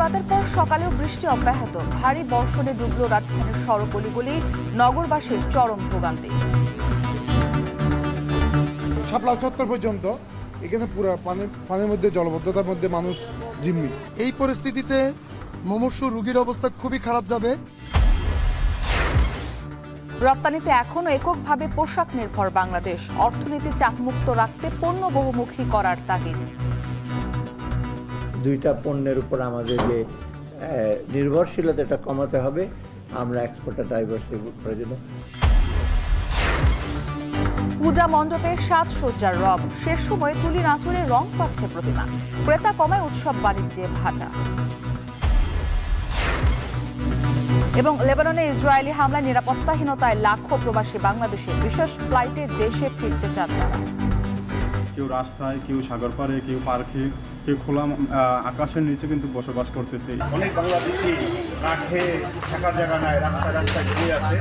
মধ্যরাতের পর সকালেও বৃষ্টি অব্যাহত, ভারী বর্ষণে ডুবল রাজধানীর সড়ক অলিগলি, নগরবাসীর চরম ভোগান্তি। শাপলা চত্বর পর্যন্ত এখানে পুরো পানির মধ্যে, জলবদ্ধতার মধ্যে মানুষ জিম্মি। এই পরিস্থিতিতে মুমূর্ষু রোগীর অবস্থা খুবই খারাপ যাবে। রপ্তানিতে এখনো এককভাবে পোশাক নির্ভর বাংলাদেশ, অর্থনীতি চাপমুক্ত রাখতে পণ্য বহুমুখী করার তাগিদ। দুইটা পণ্যের উপর আমাদের যে নির্ভরশীলতাটা কমাতে হবে, আমরা এক্সপোর্টটা ডাইভার্সিফাই করার জন্য। পূজা মণ্ডপে সাজসজ্জার রব, শেষ সময় তুলি নাচুরে রং পাচ্ছে প্রতিমা, ক্রেতা কমায় উৎসব বাণিজ্যে ভাটা। এবং লেবাননে ইসরায়েলি হামলায় নিরাপত্তাহীনতায় লাখো প্রবাসী বাংলাদেশে বিশেষ ফ্লাইটে দেশে ফিরতে চান তারা। কেউ রাস্তায়, কেউ সাগর পাড়ে, কেউ পার্কে, কেউ খোলা আকাশের নিচে কিন্তু বসবাস করতেছে। অনেক বাংলাদেশি না খেয়ে থাকার জায়গা নাই, রাস্তায় ঘুরে আছে।